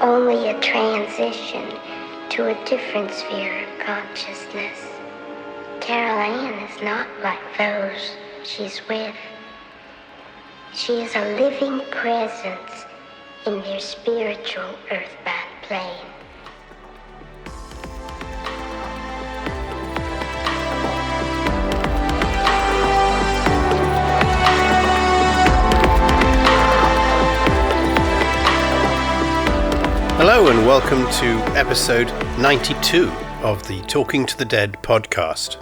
only a transition to a different sphere of consciousness. Carol Ann is not like those she's with. She is a living presence in their spiritual earthbound plane. Hello and welcome to episode 92 of the Talking to the Dead podcast.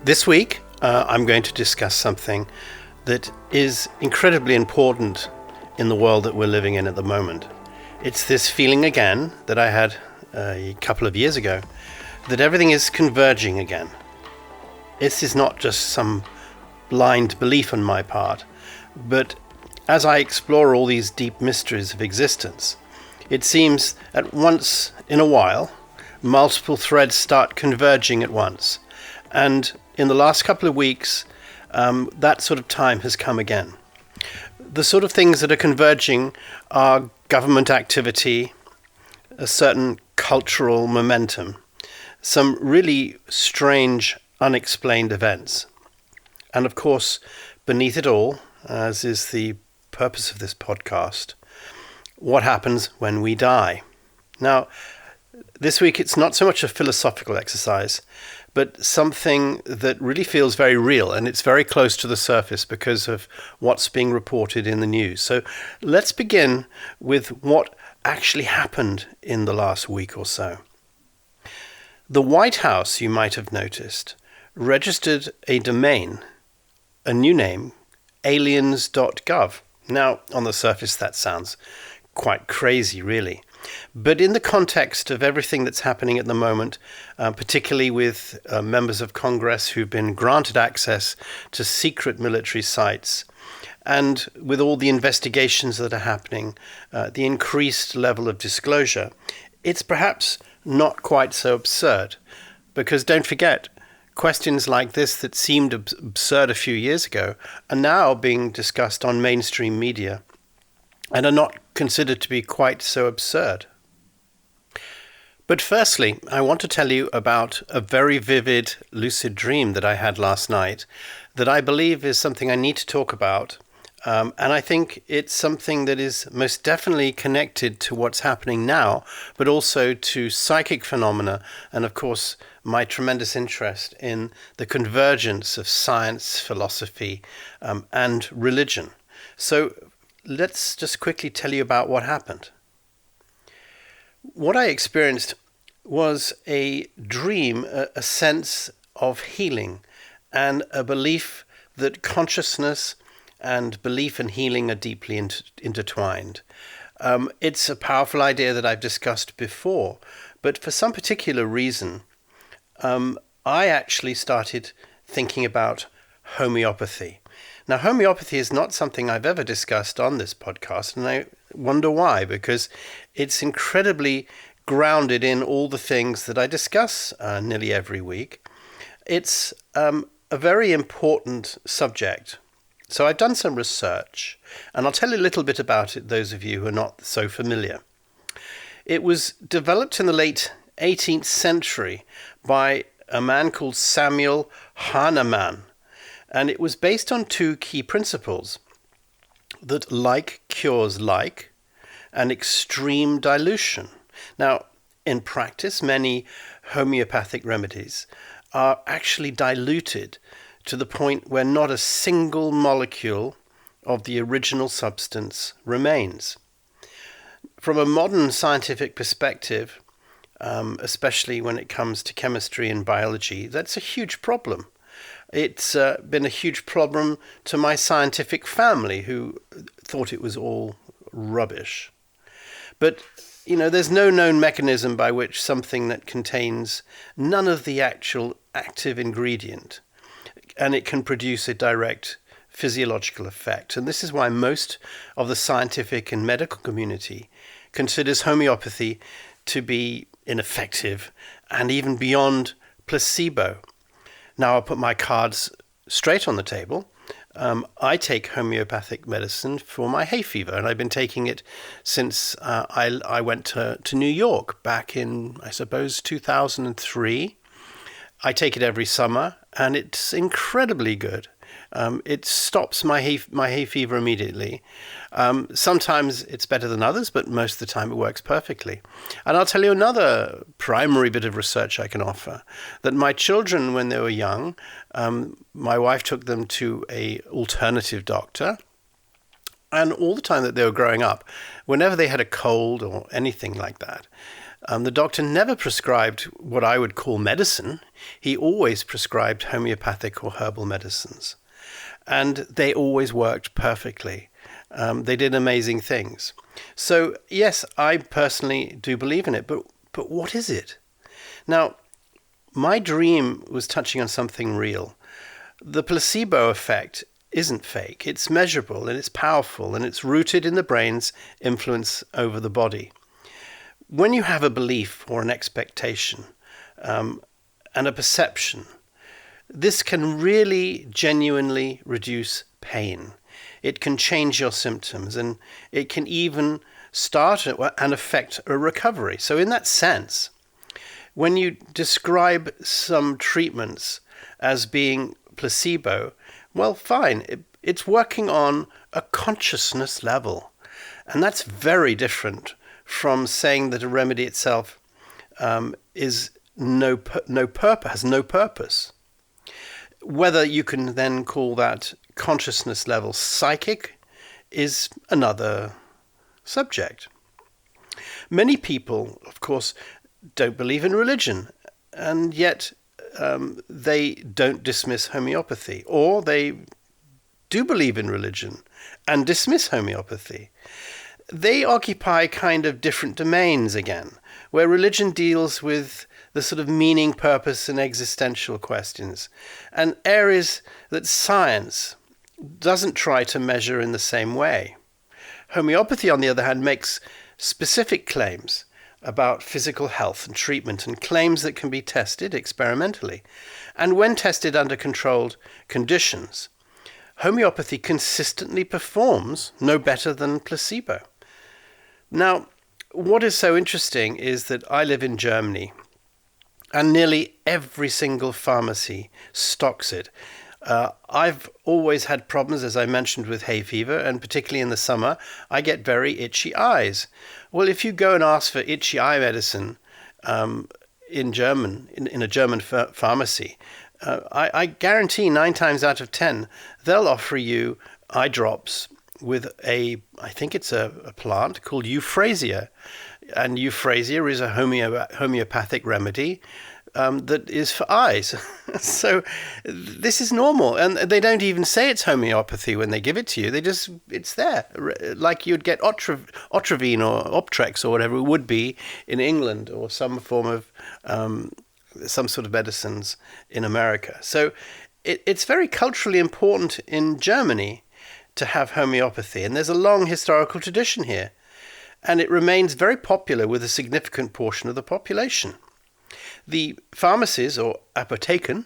This week I'm going to discuss something that is incredibly important in the world that we're living in at the moment. It's this feeling again that I had a couple of years ago, that everything is converging again. This is not just some blind belief on my part, but as I explore all these deep mysteries of existence, it seems at once in a while, multiple threads start converging at once. And in the last couple of weeks, that sort of time has come again. The sort of things that are converging are government activity, a certain cultural momentum, some really strange, unexplained events. And of course, beneath it all, as is the purpose of this podcast, what happens when we die. Now, this week it's not so much a philosophical exercise, but something that really feels very real, and it's very close to the surface because of what's being reported in the news. So let's begin with what actually happened in the last week or so. The White House, you might have noticed, registered a domain, a new name, Aliens.gov. Now, on the surface, that sounds quite crazy, really. But in the context of everything that's happening at the moment, particularly with members of Congress who've been granted access to secret military sites, and with all the investigations that are happening, the increased level of disclosure, it's perhaps not quite so absurd. Because don't forget, questions like this that seemed absurd a few years ago are now being discussed on mainstream media and are not considered to be quite so absurd. But firstly, I want to tell you about a very vivid, lucid dream that I had last night that I believe is something I need to talk about. And I think it's something that is most definitely connected to what's happening now, but also to psychic phenomena and, of course, my tremendous interest in the convergence of science, philosophy, and religion. So let's just quickly tell you about what happened. What I experienced was a dream, a sense of healing, and a belief that consciousness and belief and healing are deeply intertwined. It's a powerful idea that I've discussed before, but for some particular reason, I actually started thinking about homeopathy. Now, homeopathy is not something I've ever discussed on this podcast, and I wonder why, because it's incredibly grounded in all the things that I discuss nearly every week. It's a very important subject. So I've done some research, and I'll tell you a little bit about it, those of you who are not so familiar. It was developed in the late 18th century by a man called Samuel Hahnemann, and it was based on two key principles: that like cures like, and extreme dilution. Now, in practice, many homeopathic remedies are actually diluted to the point where not a single molecule of the original substance remains. From a modern scientific perspective, especially when it comes to chemistry and biology, that's a huge problem. It's been a huge problem to my scientific family, who thought it was all rubbish. But, there's no known mechanism by which something that contains none of the actual active ingredient, and it can produce a direct physiological effect. And this is why most of the scientific and medical community considers homeopathy to be ineffective and even beyond placebo. Now I'll put my cards straight on the table. I take homeopathic medicine for my hay fever, and I've been taking it since I went to New York back in, I suppose, 2003. I take it every summer, and it's incredibly good. It stops my hay fever immediately. Sometimes it's better than others, but most of the time it works perfectly. And I'll tell you another primary bit of research I can offer, that my children, when they were young, my wife took them to a alternative doctor. And all the time that they were growing up, whenever they had a cold or anything like that, the doctor never prescribed what I would call medicine. He always prescribed homeopathic or herbal medicines. And they always worked perfectly. They did amazing things. So, yes, I personally do believe in it, but what is it? Now, my dream was touching on something real. The placebo effect isn't fake. It's measurable and it's powerful, and it's rooted in the brain's influence over the body. When you have a belief or an expectation and a perception, this can really genuinely reduce pain. It can change your symptoms, and it can even start and affect a recovery. So in that sense, when you describe some treatments as being placebo, well, fine. It's working on a consciousness level. And that's very different from saying that a remedy itself has no purpose. Whether you can then call that consciousness level psychic is another subject. Many people, of course, don't believe in religion, and yet they don't dismiss homeopathy, or they do believe in religion and dismiss homeopathy. They occupy kind of different domains again, where religion deals with the sort of meaning, purpose, and existential questions, and areas that science doesn't try to measure in the same way. Homeopathy, on the other hand, makes specific claims about physical health and treatment, and claims that can be tested experimentally. And when tested under controlled conditions, homeopathy consistently performs no better than placebo. Now, what is so interesting is that I live in Germany, and nearly every single pharmacy stocks it. I've always had problems, as I mentioned, with hay fever, and particularly in the summer, I get very itchy eyes. Well, if you go and ask for itchy eye medicine in a German pharmacy, I guarantee 9 times out of 10, they'll offer you eye drops with I think it's a plant called euphrasia. And euphrasia is a homeopathic remedy that is for eyes. So this is normal. And they don't even say it's homeopathy when they give it to you. It's there. Like you'd get Otravine or Optrex or whatever it would be in England, or some form of some sort of medicines in America. So it's very culturally important in Germany to have homeopathy. And there's a long historical tradition here. And it remains very popular with a significant portion of the population. The pharmacies, or apotheken,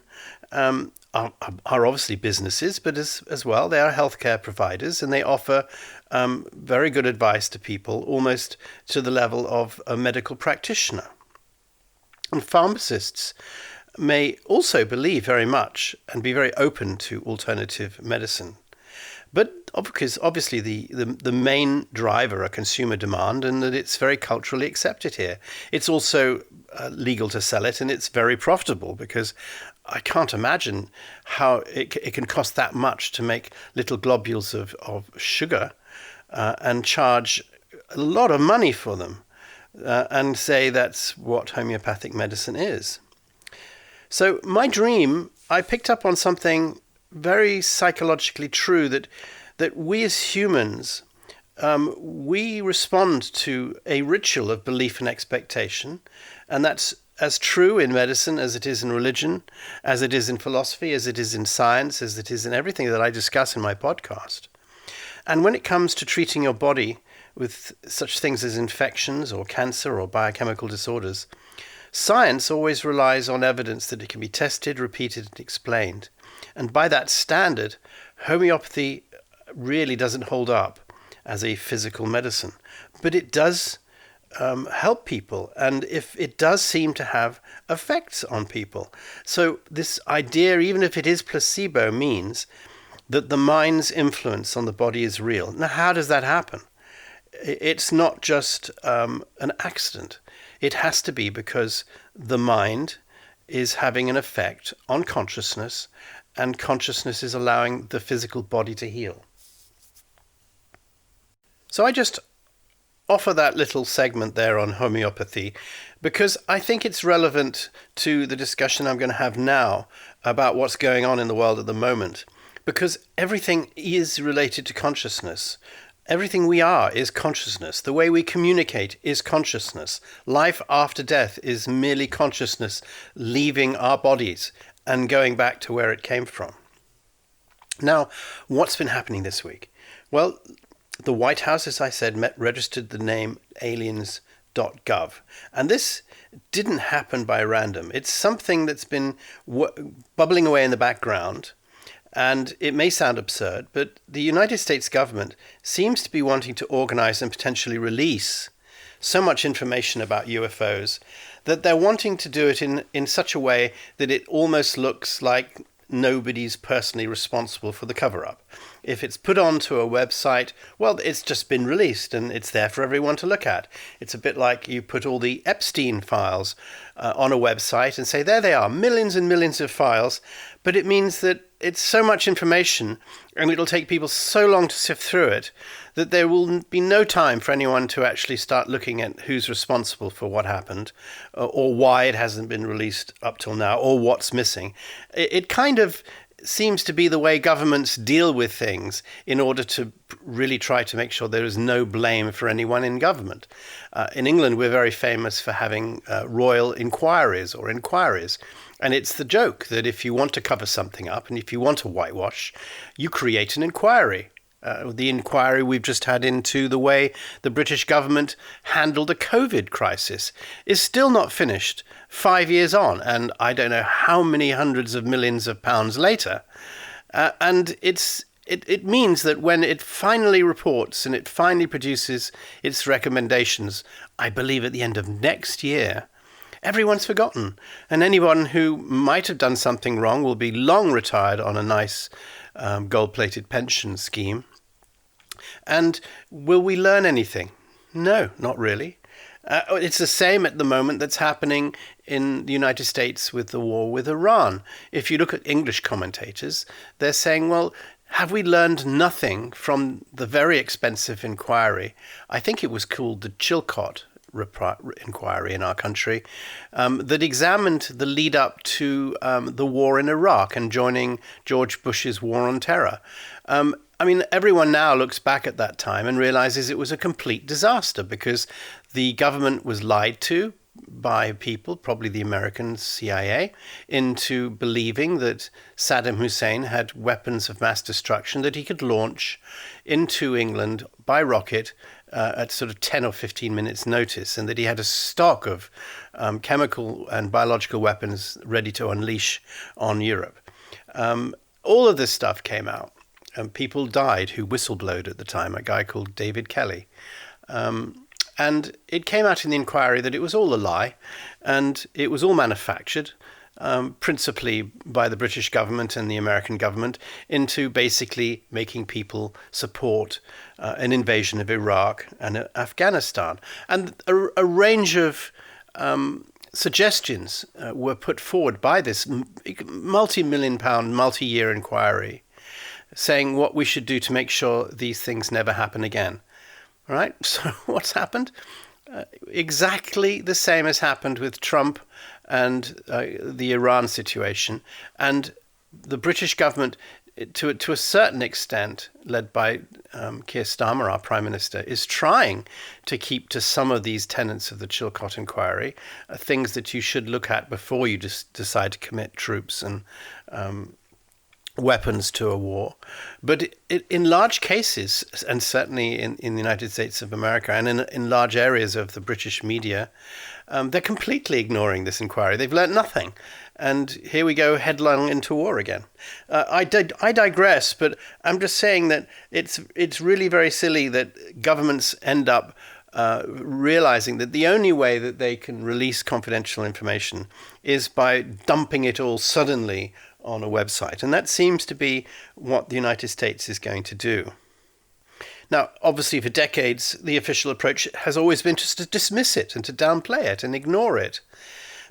are obviously businesses, but as well, they are healthcare providers, and they offer very good advice to people, almost to the level of a medical practitioner. And pharmacists may also believe very much and be very open to alternative medicine. But obviously the main driver are consumer demand, and that it's very culturally accepted here. It's also legal to sell it, and it's very profitable, because I can't imagine how it can cost that much to make little globules of sugar and charge a lot of money for them and say that's what homeopathic medicine is. So my dream, I picked up on something very psychologically true, that we as humans, we respond to a ritual of belief and expectation, and that's as true in medicine as it is in religion, as it is in philosophy, as it is in science, as it is in everything that I discuss in my podcast. And when it comes to treating your body with such things as infections or cancer or biochemical disorders, science always relies on evidence that it can be tested, repeated, and explained. And by that standard, homeopathy really doesn't hold up as a physical medicine. But it does help people, and if it does seem to have effects on people. So this idea, even if it is placebo, means that the mind's influence on the body is real. Now, how does that happen? It's not just an accident. It has to be because the mind is having an effect on consciousness, and consciousness is allowing the physical body to heal. So I just offer that little segment there on homeopathy because I think it's relevant to the discussion I'm going to have now about what's going on in the world at the moment, because everything is related to consciousness. Everything we are is consciousness. The way we communicate is consciousness. Life after death is merely consciousness leaving our bodies and going back to where it came from. Now, what's been happening this week? Well, the White House, as I said, registered the name Aliens.gov. And this didn't happen by random. It's something that's been bubbling away in the background. And it may sound absurd, but the United States government seems to be wanting to organize and potentially release so much information about UFOs that they're wanting to do it in such a way that it almost looks like nobody's personally responsible for the cover-up. If it's put onto a website, well, it's just been released and it's there for everyone to look at. It's a bit like you put all the Epstein files on a website and say, there they are, millions and millions of files, but it means that it's so much information and it'll take people so long to sift through it that there will be no time for anyone to actually start looking at who's responsible for what happened or why it hasn't been released up till now or what's missing. It kind of seems to be the way governments deal with things in order to really try to make sure there is no blame for anyone in government. In England, we're very famous for having royal inquiries or inquiries. And it's the joke that if you want to cover something up and if you want to whitewash, you create an inquiry. The inquiry we've just had into the way the British government handled the COVID crisis is still not finished 5 years on, and I don't know how many hundreds of millions of pounds later. And it means that when it finally reports and it finally produces its recommendations, I believe at the end of next year, everyone's forgotten. And anyone who might have done something wrong will be long retired on a nice gold-plated pension scheme. And will we learn anything? No, not really. It's the same at the moment that's happening in the United States with the war with Iran. If you look at English commentators, they're saying, well, have we learned nothing from the very expensive inquiry? I think it was called the Chilcot inquiry in our country, that examined the lead up to the war in Iraq and joining George Bush's war on terror. I mean, everyone now looks back at that time and realizes it was a complete disaster because the government was lied to by people, probably the American CIA, into believing that Saddam Hussein had weapons of mass destruction that he could launch into England by rocket at sort of 10 or 15 minutes notice, and that he had a stock of chemical and biological weapons ready to unleash on Europe. All of this stuff came out. People died who whistleblowed at the time, a guy called David Kelly. And it came out in the inquiry that it was all a lie, and it was all manufactured, principally by the British government and the American government, into basically making people support an invasion of Iraq and Afghanistan. And a range of suggestions were put forward by this multi-million pound, multi-year inquiry, saying what we should do to make sure these things never happen again. All right, so what's happened? Exactly the same has happened with Trump and the Iran situation. And the British government, to a certain extent, led by Keir Starmer, our Prime Minister, is trying to keep to some of these tenets of the Chilcot inquiry, things that you should look at before you just decide to commit troops and weapons to a war. But in large cases, and certainly in the United States of America and in large areas of the British media, they're completely ignoring this inquiry. They've learnt nothing. And here we go headlong into war again. I digress, but I'm just saying that it's really very silly that governments end up realizing that the only way that they can release confidential information is by dumping it all suddenly on a website. And that seems to be what the United States is going to do. Now, obviously, for decades, the official approach has always been just to dismiss it and to downplay it and ignore it.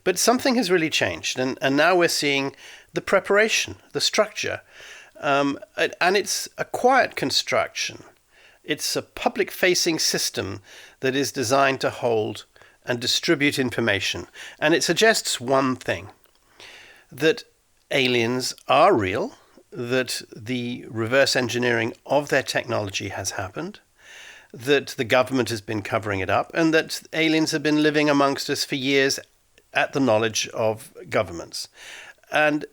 But something has really changed, and now we're seeing the preparation, the structure. And it's a quiet construction. It's a public-facing system that is designed to hold and distribute information. And it suggests one thing, that aliens are real, that the reverse engineering of their technology has happened, that the government has been covering it up, and that aliens have been living amongst us for years at the knowledge of governments. And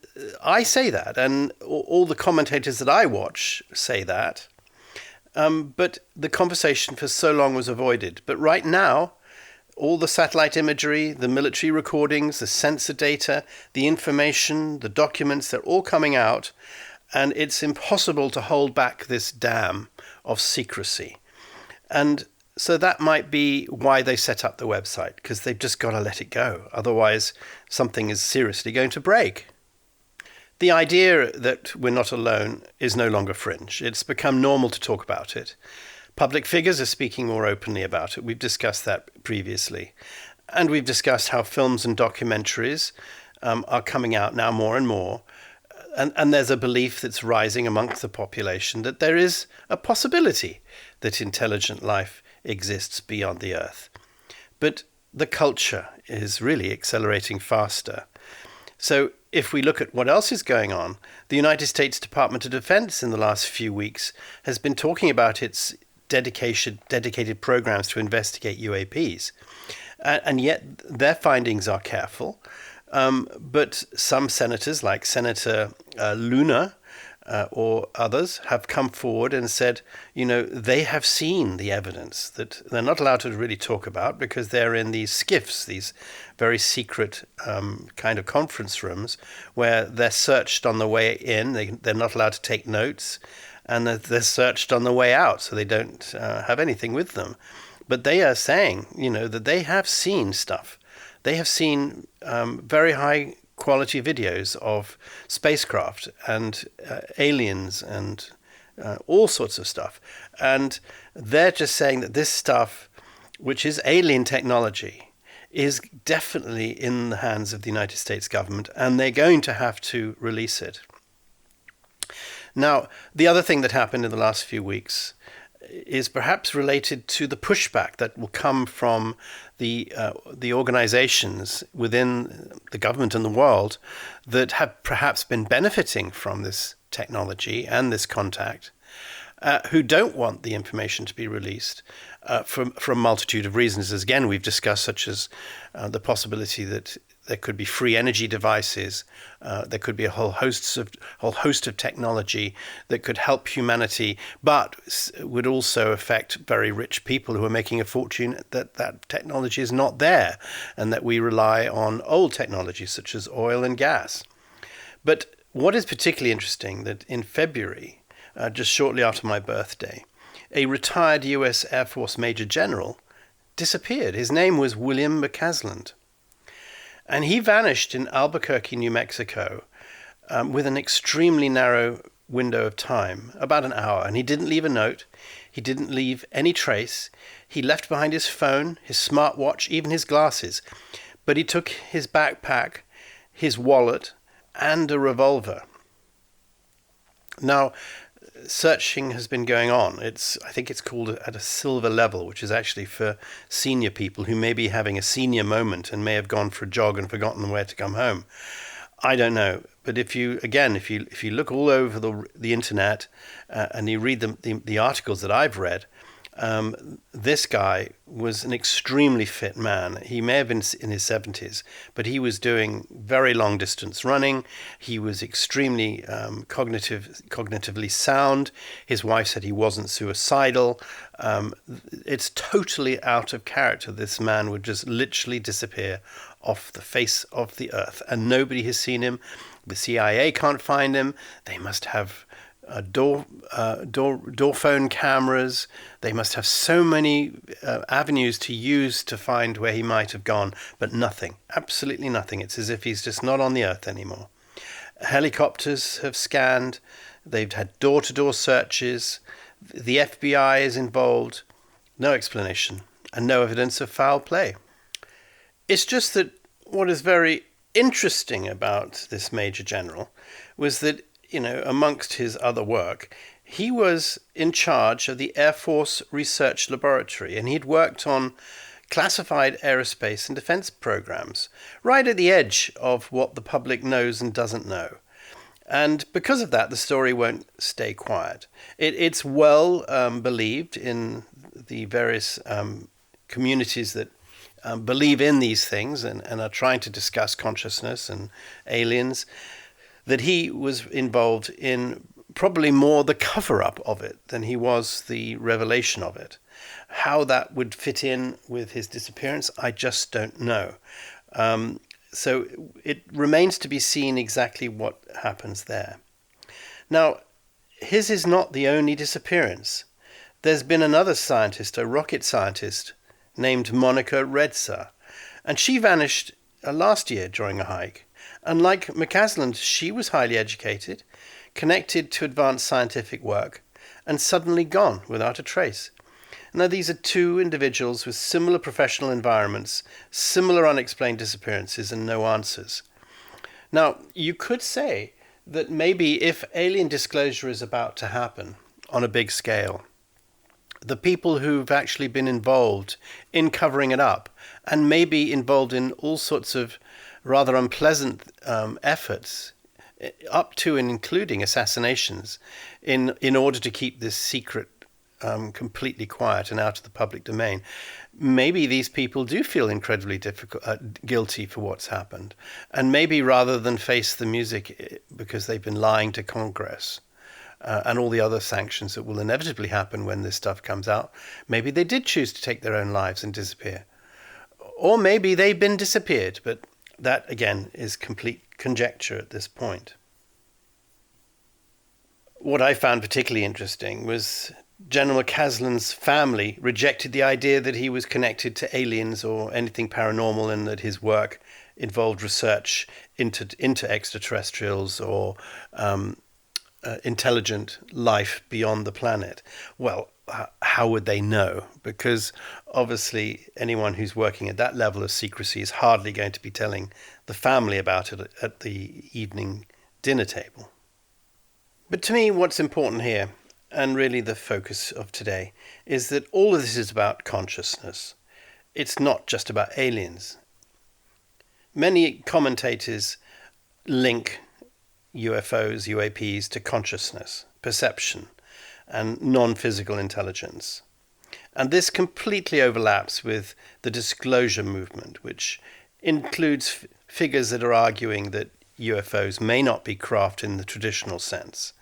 I say that, and all the commentators that I watch say that, but the conversation for so long was avoided. But right now, all the satellite imagery, the military recordings, the sensor data, the information, the documents, they're all coming out, and it's impossible to hold back this dam of secrecy. And so that might be why they set up the website, because they've just got to let it go. Otherwise, something is seriously going to break. The idea that we're not alone is no longer fringe. It's become normal to talk about it. Public figures are speaking more openly about it. We've discussed that previously. And we've discussed how films and documentaries are coming out now more and more. And there's a belief that's rising amongst the population that there is a possibility that intelligent life exists beyond the Earth. But the culture is really accelerating faster. So if we look at what else is going on, the United States Department of Defense in the last few weeks has been talking about its dedicated programs to investigate UAPs. And yet their findings are careful. But some senators, like Senator Luna or others, have come forward and said, they have seen the evidence that they're not allowed to really talk about because they're in these skiffs, these very secret kind of conference rooms where they're searched on the way in. They're not allowed to take notes, and they're searched on the way out, so they don't have anything with them. But they are saying, that they have seen stuff. They have seen very high quality videos of spacecraft and aliens and all sorts of stuff. And they're just saying that this stuff, which is alien technology, is definitely in the hands of the United States government, and they're going to have to release it. Now, the other thing that happened in the last few weeks is perhaps related to the pushback that will come from the organizations within the government and the world that have perhaps been benefiting from this technology and this contact, who don't want the information to be released for a multitude of reasons, as again we've discussed, such as the possibility that there could be free energy devices. There could be a whole host of technology that could help humanity, but would also affect very rich people who are making a fortune. That technology is not there, and that we rely on old technologies such as oil and gas. But what is particularly interesting that in February, just shortly after my birthday, a retired U.S. Air Force Major General disappeared. His name was William McCasland. And he vanished in Albuquerque, New Mexico, with an extremely narrow window of time, about an hour. And he didn't leave a note. He didn't leave any trace. He left behind his phone, his smartwatch, even his glasses. But he took his backpack, his wallet, and a revolver. Now, searching has been going on. I think it's called at a silver level, which is actually for senior people who may be having a senior moment and may have gone for a jog and forgotten where to come home. I don't know. But if you look all over the internet and you read the articles that I've read, This guy was an extremely fit man. He may have been in his 70s, but he was doing very long distance running. He was extremely cognitively sound. His wife said he wasn't suicidal. It's totally out of character. This man would just literally disappear off the face of the earth, and nobody has seen him. The CIA can't find him. They must have door phone cameras. They must have so many avenues to use to find where he might have gone, but nothing, absolutely nothing. It's as if he's just not on the earth anymore. Helicopters have scanned. They've had door-to-door searches. The FBI is involved. No explanation and no evidence of foul play. It's just that what is very interesting about this Major General was that, amongst his other work, he was in charge of the Air Force Research Laboratory, and he'd worked on classified aerospace and defense programs, right at the edge of what the public knows and doesn't know. And because of that, the story won't stay quiet. It's well believed in the various communities that believe in these things and are trying to discuss consciousness and aliens, that he was involved in probably more the cover-up of it than he was the revelation of it. How that would fit in with his disappearance, I just don't know. So it remains to be seen exactly what happens there. Now, his is not the only disappearance. There's been another scientist, a rocket scientist, named Monica Redzer, and she vanished last year during a hike. And like McCasland, she was highly educated, connected to advanced scientific work, and suddenly gone without a trace. Now, these are two individuals with similar professional environments, similar unexplained disappearances, and no answers. Now, you could say that maybe if alien disclosure is about to happen on a big scale, the people who've actually been involved in covering it up, and maybe involved in all sorts of rather unpleasant efforts, up to and including assassinations, in order to keep this secret completely quiet and out of the public domain, maybe these people do feel incredibly guilty for what's happened. And maybe rather than face the music because they've been lying to Congress, and all the other sanctions that will inevitably happen when this stuff comes out, maybe they did choose to take their own lives and disappear. Or maybe they've been disappeared, but that, again, is complete conjecture at this point. What I found particularly interesting was General McCasland's family rejected the idea that he was connected to aliens or anything paranormal, and that his work involved research into extraterrestrials or intelligent life beyond the planet. Well, how would they know? Because obviously anyone who's working at that level of secrecy is hardly going to be telling the family about it at the evening dinner table. But to me, what's important here, and really the focus of today, is that all of this is about consciousness. It's not just about aliens. Many commentators link UFOs, UAPs to consciousness, perception, and non-physical intelligence. And this completely overlaps with the disclosure movement, which includes figures that are arguing that UFOs may not be craft in the traditional sense.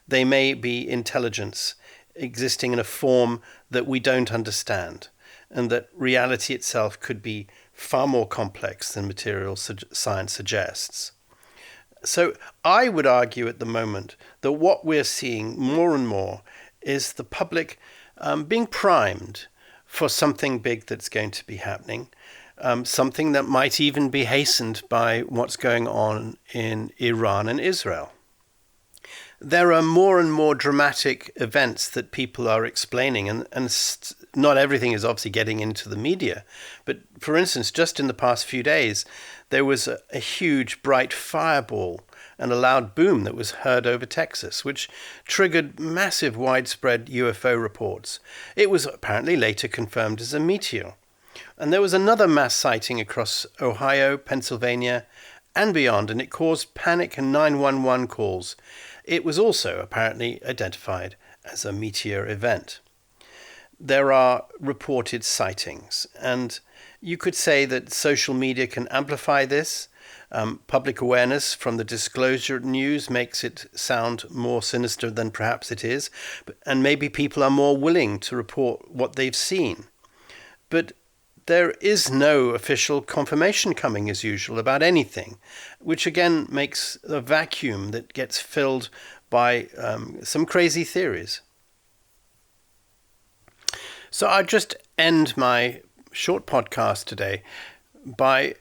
They may be intelligence existing in a form that we don't understand, and that reality itself could be far more complex than material science suggests. So I would argue at the moment that what we're seeing more and more is the public being primed for something big that's going to be happening, something that might even be hastened by what's going on in Iran and Israel. There are more and more dramatic events that people are explaining, and not everything is obviously getting into the media. But for instance, just in the past few days, there was a huge bright fireball and a loud boom that was heard over Texas, which triggered massive widespread UFO reports. It was apparently later confirmed as a meteor. And there was another mass sighting across Ohio, Pennsylvania, and beyond, and it caused panic and 911 calls. It was also apparently identified as a meteor event. there are reported sightings. And you could say that social media can amplify this. Public awareness from the disclosure news makes it sound more sinister than perhaps it is. And maybe people are more willing to report what they've seen. But there is no official confirmation coming as usual about anything, which again makes a vacuum that gets filled by some crazy theories. So I'll just end my short podcast today by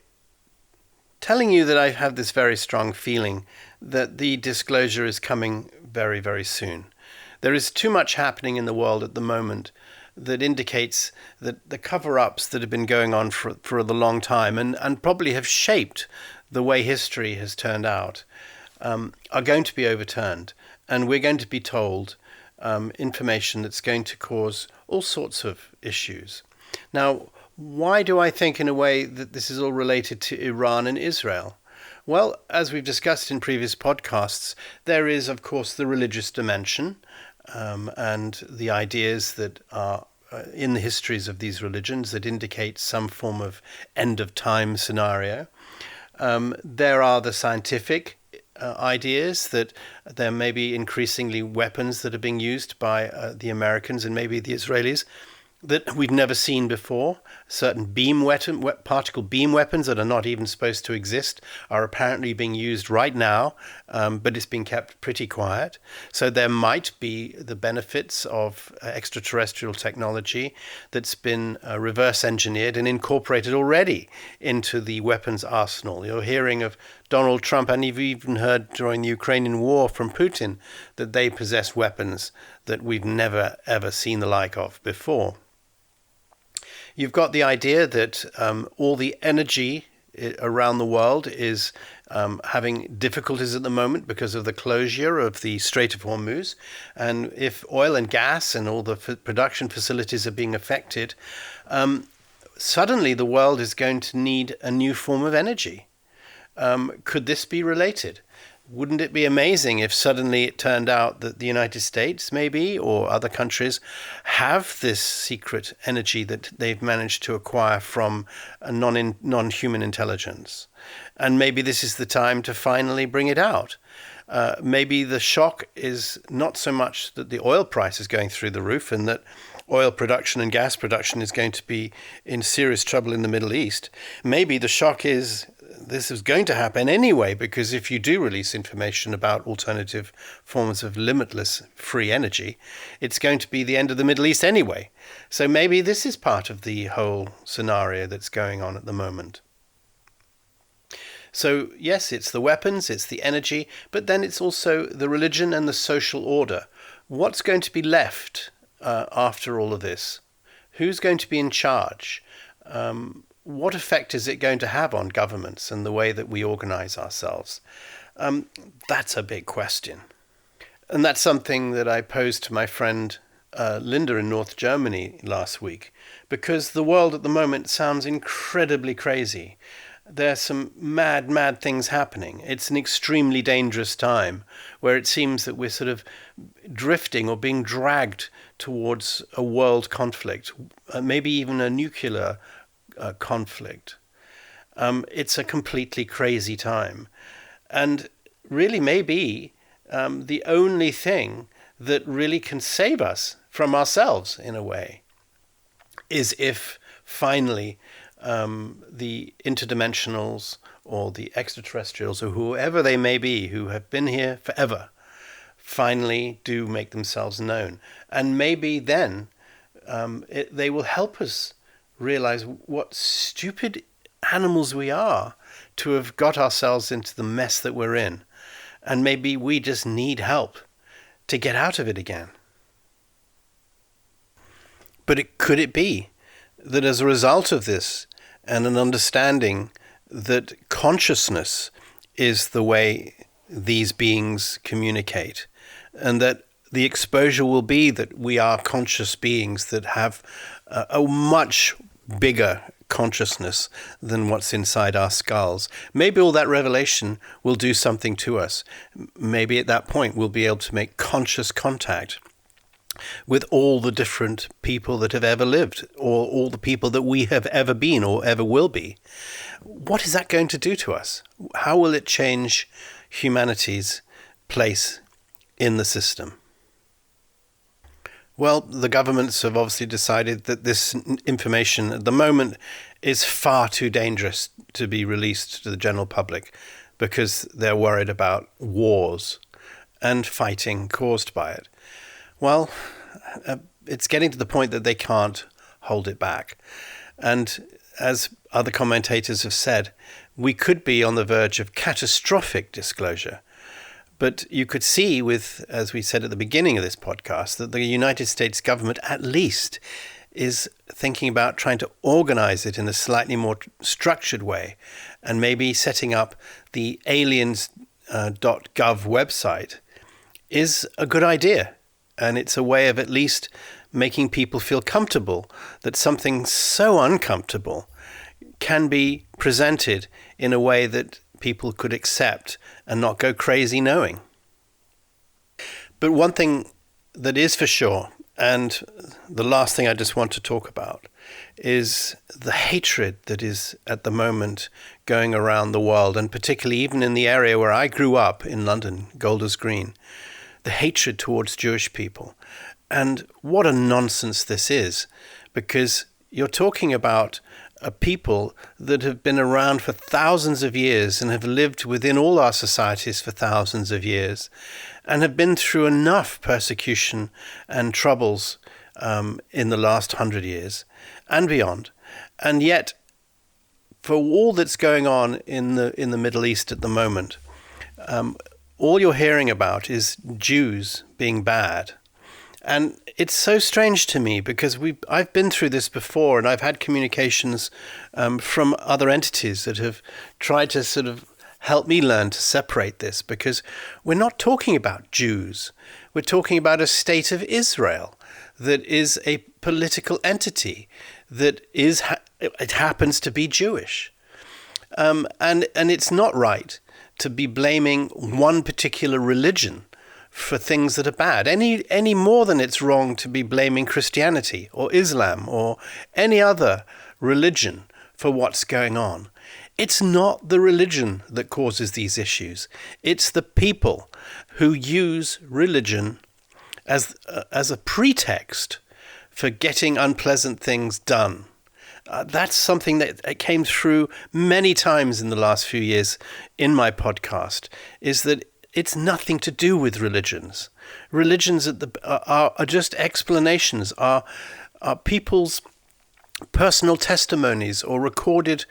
telling you that I have this very strong feeling that the disclosure is coming very, very soon. There is too much happening in the world at the moment that indicates that the cover-ups that have been going on for a long time and probably have shaped the way history has turned out are going to be overturned. And we're going to be told information that's going to cause all sorts of issues. Now, why do I think in a way that this is all related to Iran and Israel? Well, as we've discussed in previous podcasts, there is, of course, the religious dimension and the ideas that are in the histories of these religions that indicate some form of end of time scenario. There are the scientific ideas that there may be increasingly weapons that are being used by the Americans and maybe the Israelis that we've never seen before. Certain particle beam weapons that are not even supposed to exist are apparently being used right now, but it's being kept pretty quiet. So there might be the benefits of extraterrestrial technology that's been reverse engineered and incorporated already into the weapons arsenal. You're hearing of Donald Trump, and you've even heard during the Ukrainian war from Putin that they possess weapons that we've never ever seen the like of before. You've got the idea that all the energy around the world is having difficulties at the moment because of the closure of the Strait of Hormuz. And if oil and gas and all the production facilities are being affected, suddenly the world is going to need a new form of energy. Could this be related? Wouldn't it be amazing if suddenly it turned out that the United States, maybe, or other countries have this secret energy that they've managed to acquire from a non-human intelligence? And maybe this is the time to finally bring it out. Maybe the shock is not so much that the oil price is going through the roof and that oil production and gas production is going to be in serious trouble in the Middle East. Maybe the shock is this is going to happen anyway, because if you do release information about alternative forms of limitless free energy, it's going to be the end of the Middle East anyway. So maybe this is part of the whole scenario that's going on at the moment. So yes, it's the weapons, it's the energy, but then it's also the religion and the social order. What's going to be left after all of this? Who's going to be in charge? What effect is it going to have on governments and the way that we organize ourselves? That's a big question. And that's something that I posed to my friend Linda in North Germany last week, because the world at the moment sounds incredibly crazy. There's some mad things happening. It's an extremely dangerous time where it seems that we're sort of drifting or being dragged towards a world conflict, maybe even a nuclear conflict. It's a completely crazy time. And really maybe the only thing that really can save us from ourselves in a way is if finally the interdimensionals or the extraterrestrials or whoever they may be who have been here forever finally do make themselves known. And maybe then they will help us realize what stupid animals we are to have got ourselves into the mess that we're in. And maybe we just need help to get out of it again. But could it be that as a result of this and an understanding that consciousness is the way these beings communicate, and that the exposure will be that we are conscious beings that have a much bigger consciousness than what's inside our skulls. Maybe all that revelation will do something to us. Maybe at that point we'll be able to make conscious contact with all the different people that have ever lived, or all the people that we have ever been or ever will be. What is that going to do to us? How will it change humanity's place in the system? Well, the governments have obviously decided that this information at the moment is far too dangerous to be released to the general public because they're worried about wars and fighting caused by it. Well, it's getting to the point that they can't hold it back. And as other commentators have said, we could be on the verge of catastrophic disclosure. But you could see with, as we said at the beginning of this podcast, that the United States government at least is thinking about trying to organize it in a slightly more structured way, and maybe setting up the Aliens.gov website is a good idea. And it's a way of at least making people feel comfortable that something so uncomfortable can be presented in a way that people could accept and not go crazy knowing. But one thing that is for sure, and the last thing I just want to talk about, is the hatred that is at the moment going around the world, and particularly even in the area where I grew up in London, Golders Green, the hatred towards Jewish people. And what a nonsense this is, because you're talking about a people that have been around for thousands of years and have lived within all our societies for thousands of years and have been through enough persecution and troubles in the last 100 years and beyond. And yet, for all that's going on in the Middle East at the moment, all you're hearing about is Jews being bad. And it's so strange to me because I've been through this before, and I've had communications from other entities that have tried to sort of help me learn to separate this, because we're not talking about Jews. We're talking about a state of Israel that is a political entity that it happens to be Jewish. And it's not right to be blaming one particular religion for things that are bad, any more than it's wrong to be blaming Christianity or Islam or any other religion for what's going on. It's not the religion that causes these issues. It's the people who use religion as a pretext for getting unpleasant things done. That's something that came through many times in the last few years in my podcast, is that it's nothing to do with religions. Religions are just explanations, are people's personal testimonies or recorded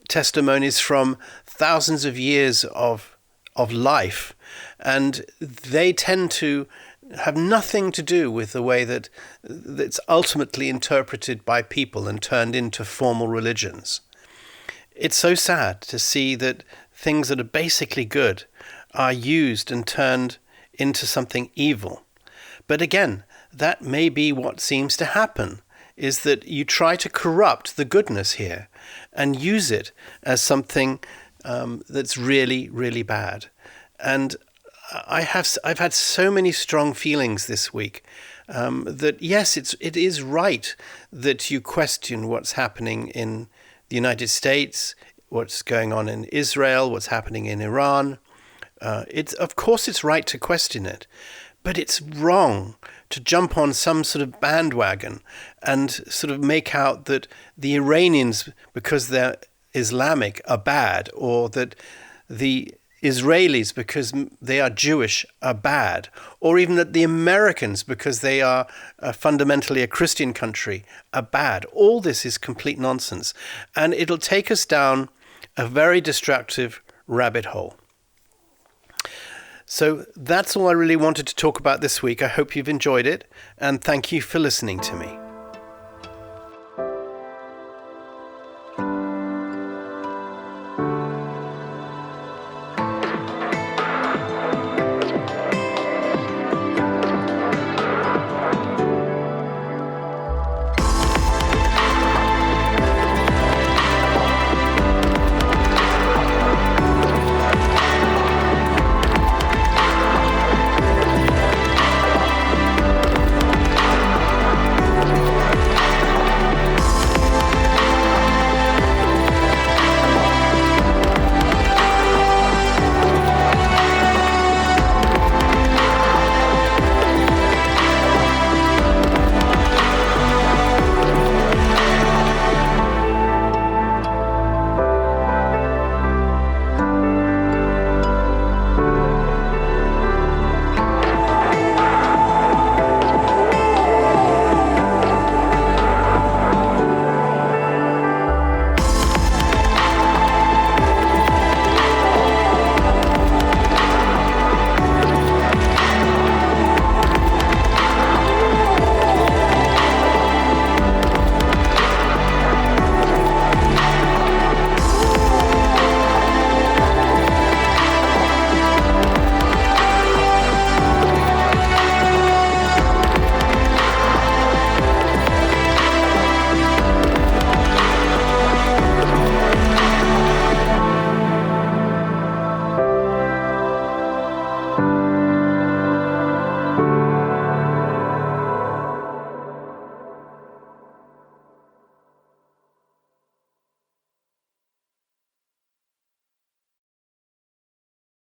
testimonies from thousands of years of life. And they tend to have nothing to do with the way that it's ultimately interpreted by people and turned into formal religions. It's so sad to see that things that are basically good are used and turned into something evil. But again, that may be what seems to happen, is that you try to corrupt the goodness here and use it as something that's really, really bad. And I've had so many strong feelings this week that yes, it is right that you question what's happening in the United States, what's going on in Israel, what's happening in Iran. Of course it's right to question it, but it's wrong to jump on some sort of bandwagon and sort of make out that the Iranians, because they're Islamic, are bad, or that the Israelis, because they are Jewish, are bad, or even that the Americans, because they are fundamentally a Christian country, are bad. All this is complete nonsense, and it'll take us down a very destructive rabbit hole. So that's all I really wanted to talk about this week. I hope you've enjoyed it, and thank you for listening to me.